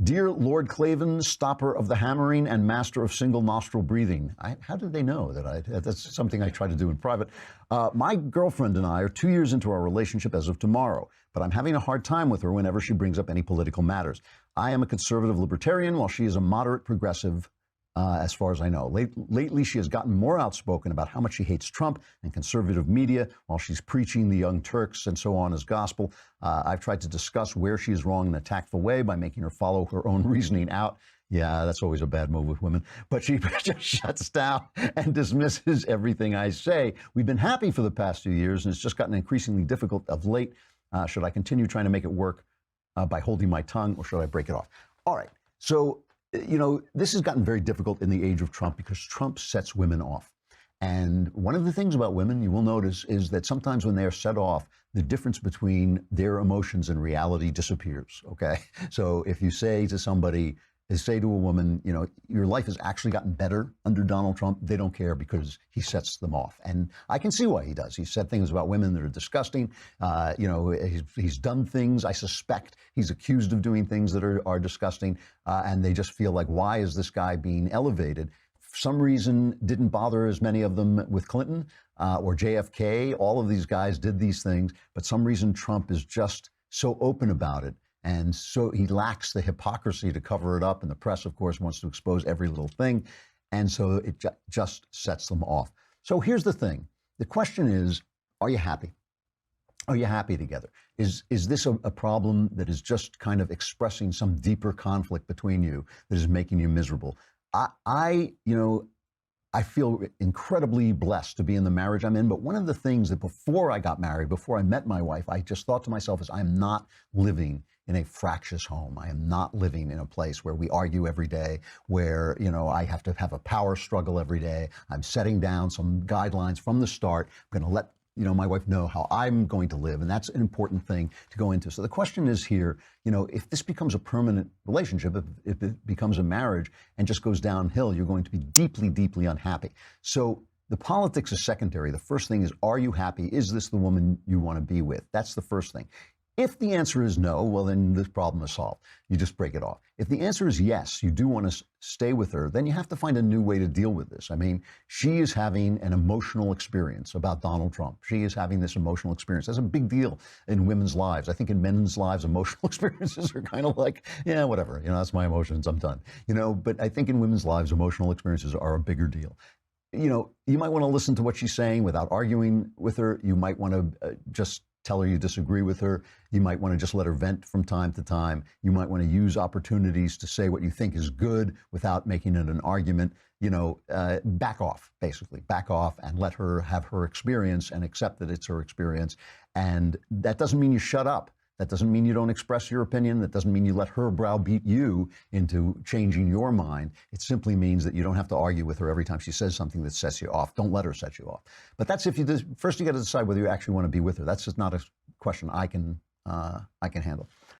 Dear Lord Klavan, stopper of the hammering and master of single nostril breathing. How did they know that's something I try to do in private? My girlfriend and I are 2 years into our relationship as of tomorrow, but I'm having a hard time with her whenever she brings up any political matters. I am a conservative libertarian while she is a moderate progressive. As far as I know. Lately, she has gotten more outspoken about how much she hates Trump and conservative media while she's preaching the Young Turks and so on as gospel. I've tried to discuss where she is wrong in a tactful way by making her follow her own reasoning out. Yeah, that's always a bad move with women. But she just shuts down and dismisses everything I say. We've been happy for the past few years, and it's just gotten increasingly difficult of late. Should I continue trying to make it work by holding my tongue, or should I break it off? All right. So, this has gotten very difficult in the age of Trump because Trump sets women off. And one of the things about women, you will notice, is that sometimes when they're set off, the difference between their emotions and reality disappears, okay? So if you say to somebody, say to a woman, your life has actually gotten better under Donald Trump, they don't care because he sets them off. And I can see why he does. He said things about women that are disgusting. He's done things, I suspect he's accused of doing things that are disgusting. And they just feel like, why is this guy being elevated? For some reason, didn't bother as many of them with Clinton or JFK. All of these guys did these things, but some reason Trump is just so open about it. And so he lacks the hypocrisy to cover it up. And the press, of course, wants to expose every little thing. And so it just sets them off. So here's the thing. The question is, are you happy? Are you happy together? Is this a problem that is just kind of expressing some deeper conflict between you that is making you miserable? I feel incredibly blessed to be in the marriage I'm in. But one of the things that before I got married, before I met my wife, I just thought to myself is I'm not living in a fractious home. I am not living in a place where we argue every day, where, I have to have a power struggle every day. I'm setting down some guidelines from the start. I'm going to let my wife know how I'm going to live. And that's an important thing to go into. So the question is here, if this becomes a permanent relationship, if it becomes a marriage and just goes downhill, you're going to be deeply, deeply unhappy. So the politics is secondary. The first thing is, are you happy? Is this the woman you want to be with? That's the first thing. If the answer is no, well, then this problem is solved. You just break it off. If the answer is yes, you do want to stay with her, then you have to find a new way to deal with this. I mean, she is having an emotional experience about Donald Trump. She is having this emotional experience. That's a big deal in women's lives. I think in men's lives, emotional experiences are kind of like, yeah, whatever. That's my emotions. I'm done. But I think in women's lives, emotional experiences are a bigger deal. You might want to listen to what she's saying without arguing with her. You might want to just tell her you disagree with her. You might want to just let her vent from time to time. You might want to use opportunities to say what you think is good without making it an argument. Back off, basically. Back off and let her have her experience and accept that it's her experience. And that doesn't mean you shut up. That doesn't mean you don't express your opinion. That doesn't mean you let her browbeat you into changing your mind. It simply means that you don't have to argue with her every time she says something that sets you off. Don't let her set you off. But that's if you first you got to decide whether you actually want to be with her. That's just not a question I can handle.